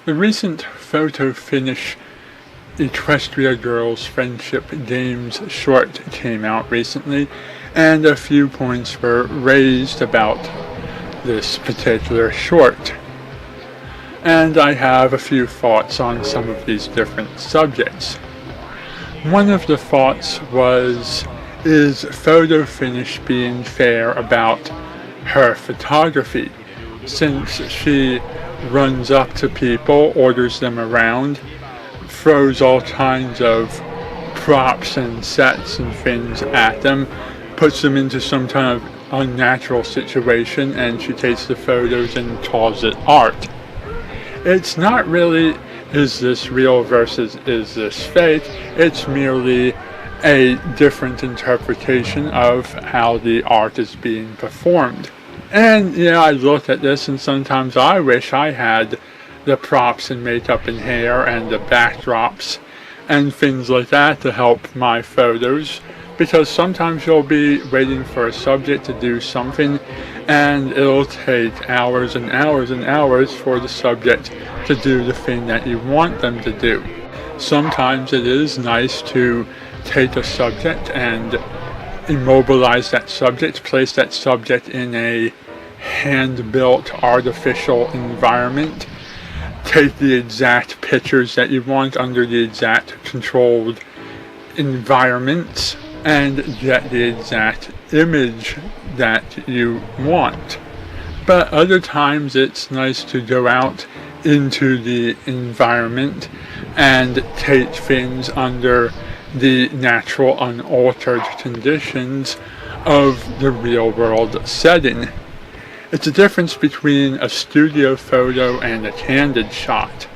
The recent photo finish Equestria Girls Friendship Games short came out recently, and a few points were raised about this particular short. And I have a few thoughts on some of these different subjects. One of the thoughts was, is photo finish being fair about her photography, since she runs up to people, orders them around, throws all kinds of props and sets and things at them, puts them into some kind of unnatural situation, and she takes the photos and calls it art. It's not really, is this real versus is this fake? It's merely a different interpretation of how the art is being performed. And I look at this and sometimes I wish I had the props and makeup and hair and the backdrops and things like that to help my photos, because sometimes you'll be waiting for a subject to do something and it'll take hours and hours and hours for the subject to do the thing that you want them to do. Sometimes it is nice to take a subject and immobilize that subject, place that subject in a hand-built artificial environment, take the exact pictures that you want under the exact controlled environments, and get the exact image that you want. But other times it's nice to go out into the environment and take things under the natural, unaltered conditions of the real world setting. It's a difference between a studio photo and a candid shot.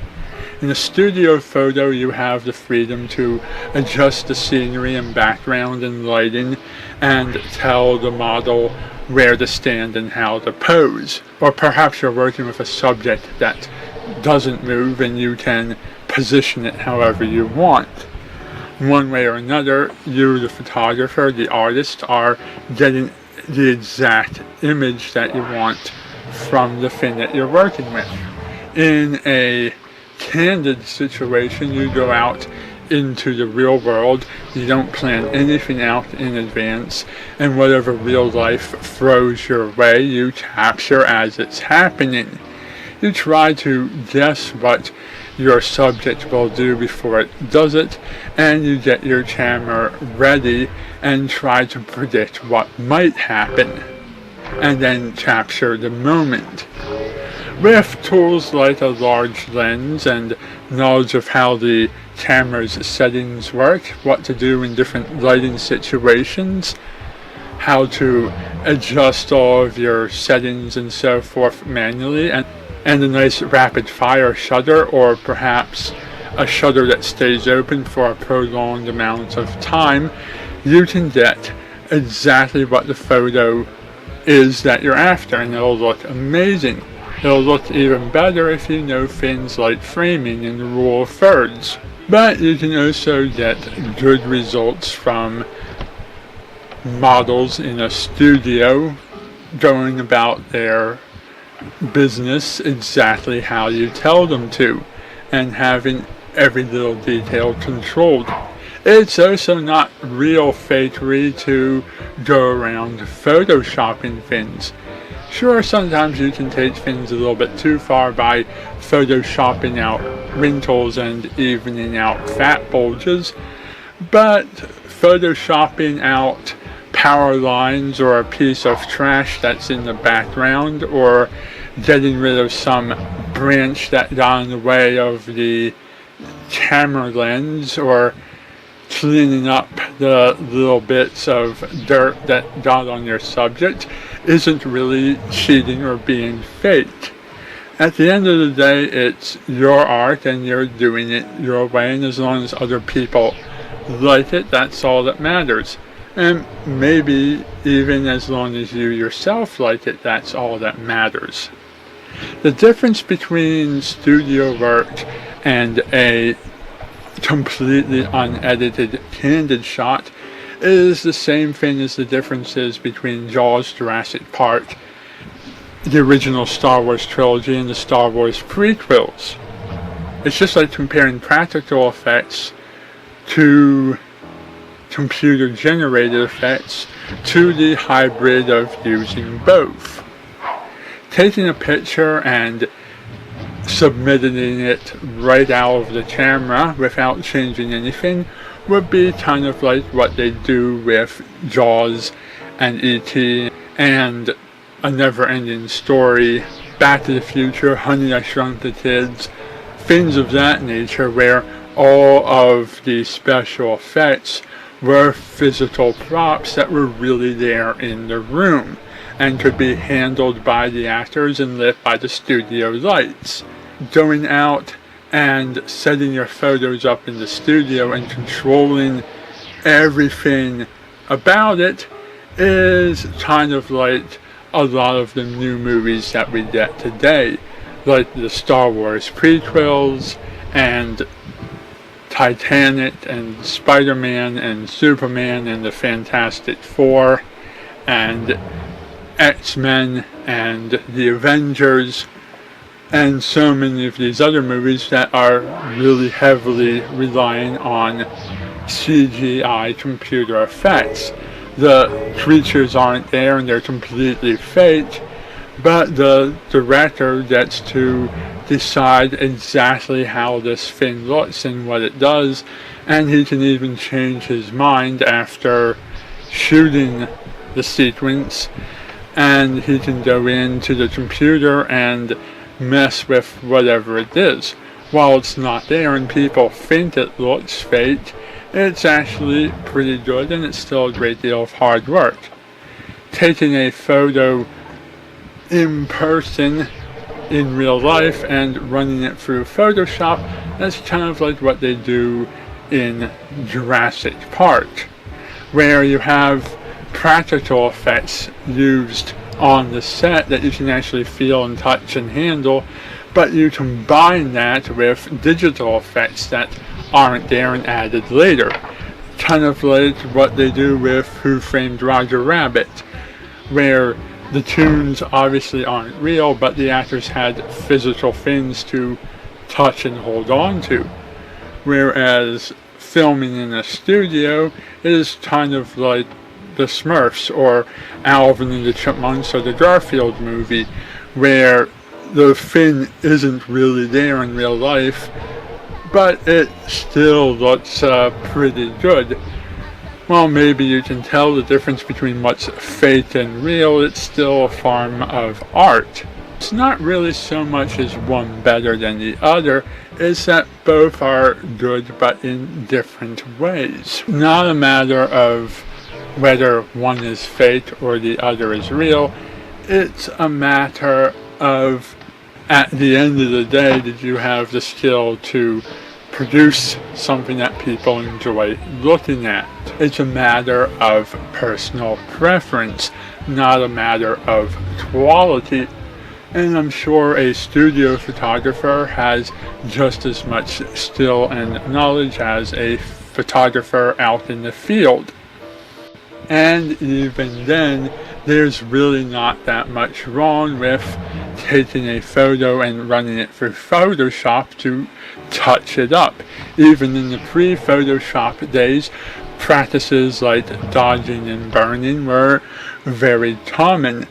In a studio photo, you have the freedom to adjust the scenery and background and lighting and tell the model where to stand and how to pose. Or perhaps you're working with a subject that doesn't move and you can position it however you want. One way or another, you, the photographer, the artist, are getting the exact image that you want from the thing that you're working with. In a candid situation, you go out into the real world, you don't plan anything out in advance, and whatever real life throws your way, you capture as it's happening. You try to guess what your subject will do before it does it, and you get your camera ready and try to predict what might happen, and then capture the moment. With tools like a large lens and knowledge of how the camera's settings work, what to do in different lighting situations, how to adjust all of your settings and so forth manually, and a nice rapid fire shutter, or perhaps a shutter that stays open for a prolonged amount of time, you can get exactly what the photo is that you're after, and it'll look amazing. It'll look even better if you know things like framing and the rule of thirds. But you can also get good results from models in a studio going about their business exactly how you tell them to, and having every little detail controlled. It's also not real fakery to go around photoshopping things. Sure, sometimes you can take things a little bit too far by photoshopping out wrinkles and evening out fat bulges, but photoshopping out power lines or a piece of trash that's in the background, or getting rid of some branch that got in the way of the camera lens, or cleaning up the little bits of dirt that got on your subject, isn't really cheating or being fake. At the end of the day, it's your art and you're doing it your way, and as long as other people like it, that's all that matters. And maybe even as long as you yourself like it, that's all that matters. The difference between studio work and a completely unedited candid shot is the same thing as the differences between Jaws, Jurassic Park, the original Star Wars trilogy, and the Star Wars prequels. It's just like comparing practical effects to computer generated effects to the hybrid of using both. Taking a picture and submitting it right out of the camera without changing anything would be kind of like what they do with Jaws and E.T. and A Never-Ending Story, Back to the Future, Honey, I Shrunk the Kids, things of that nature, where all of the special effects were physical props that were really there in the room and could be handled by the actors and lit by the studio lights. Going out and setting your photos up in the studio and controlling everything about it is kind of like a lot of the new movies that we get today, like the Star Wars prequels and Titanic and Spider-Man and Superman and the Fantastic Four and X-Men and the Avengers and so many of these other movies that are really heavily relying on CGI computer effects. The creatures aren't there and they're completely fake, but the director gets to decide exactly how this thing looks and what it does, and he can even change his mind after shooting the sequence, and he can go into the computer and mess with whatever it is. While it's not there and people think it looks fake, it's actually pretty good and it's still a great deal of hard work. Taking a photo in person in real life and running it through Photoshop, that's kind of like what they do in Jurassic Park, where you have practical effects used on the set that you can actually feel and touch and handle, but you combine that with digital effects that aren't there and added later. Kind of like what they do with Who Framed Roger Rabbit, where the tunes obviously aren't real, but the actors had physical things to touch and hold on to. Whereas filming in a studio is kind of like the Smurfs or Alvin and the Chipmunks or the Garfield movie, where the thing isn't really there in real life, but it still looks pretty good. Well, maybe you can tell the difference between what's fake and real. It's still a form of art. It's not really so much as one better than the other, it's that both are good but in different ways. Not a matter of whether one is fake or the other is real. It's a matter of, at the end of the day, did you have the skill to produce something that people enjoy looking at? It's a matter of personal preference, not a matter of quality. And I'm sure a studio photographer has just as much skill and knowledge as a photographer out in the field. And even then, there's really not that much wrong with taking a photo and running it through Photoshop to touch it up. Even in the pre-Photoshop days, practices like dodging and burning were very common.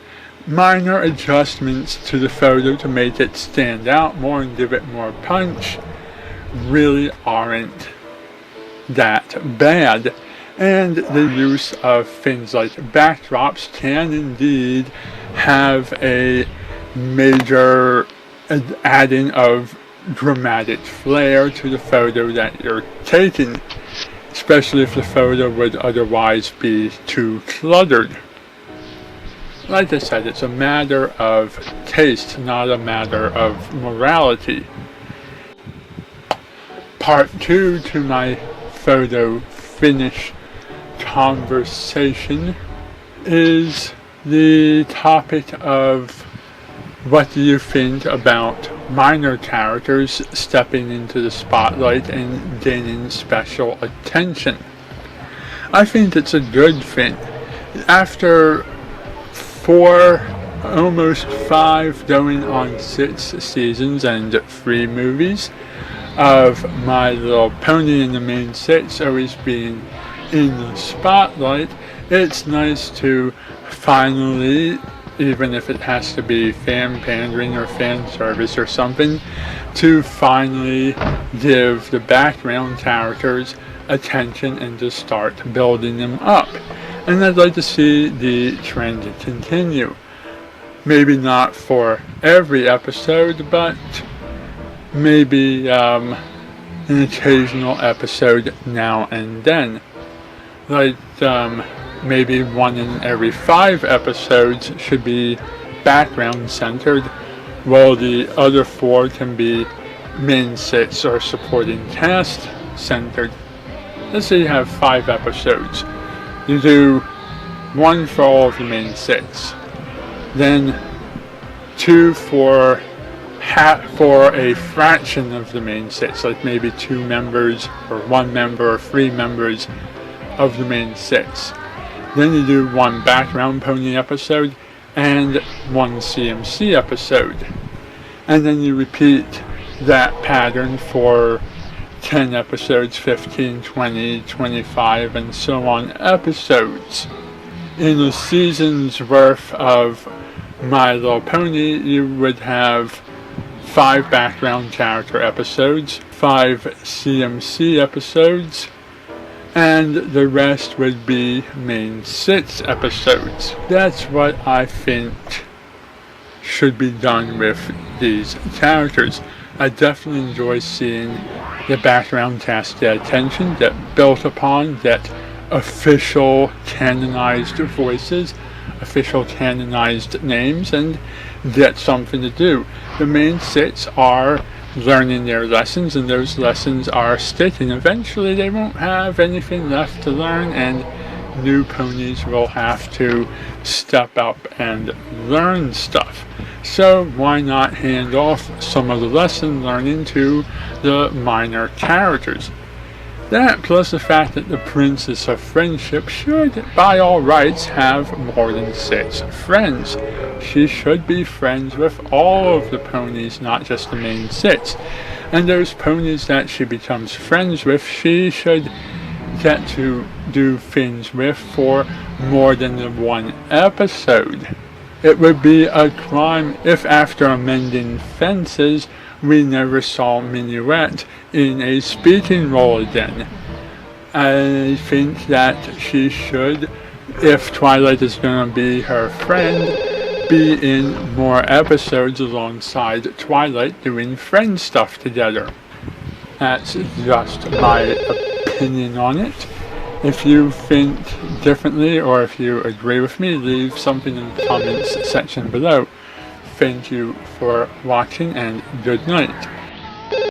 Minor adjustments to the photo to make it stand out more and give it more punch really aren't that bad. And the use of things like backdrops can indeed have a major adding of dramatic flair to the photo that you're taking, especially if the photo would otherwise be too cluttered. Like I said, it's a matter of taste, not a matter of morality. Part 2 to my photo finish conversation is the topic of what do you think about minor characters stepping into the spotlight and gaining special attention. I think it's a good thing. After 4, almost 5, going on 6 seasons and 3 movies, of My Little Pony and the main six always being in the spotlight, it's nice to finally, even if it has to be fan pandering or fan service or something, to finally give the background characters attention and to start building them up. And I'd like to see the trend continue. Maybe not for every episode, but maybe an occasional episode now and then. Like maybe 1 in every 5 episodes should be background centered, while the other 4 can be main 6 or supporting cast centered. Let's say you have 5 episodes. You do 1 for all of the main 6. Then 2 for a fraction of the main 6, like maybe 2 members or 1 member or 3 members of the main 6. Then you do 1 background pony episode and 1 CMC episode. And then you repeat that pattern for 10 episodes, 15, 20, 25, and so on episodes. In a season's worth of My Little Pony, you would have 5 background character episodes, 5 CMC episodes, and the rest would be main 6 episodes. That's what I think should be done with these characters. I definitely enjoy seeing the background cast get attention, get built upon, get official canonized voices, official canonized names, and get something to do. The main 6 are learning their lessons, and those lessons are sticking. Eventually they won't have anything left to learn, and new ponies will have to step up and learn stuff. So why not hand off some of the lesson learning to the minor characters? That, plus the fact that the Princess of Friendship should, by all rights, have more than 6 friends. She should be friends with all of the ponies, not just the main 6. And those ponies that she becomes friends with, she should get to do things with for more than the 1 episode. It would be a crime if, after amending fences, we never saw Minuet in a speaking role again. I think that she should, if Twilight is going to be her friend, be in more episodes alongside Twilight doing friend stuff together. That's just my opinion on it. If you think differently, or if you agree with me, leave something in the comments section below. Thank you for watching, and good night.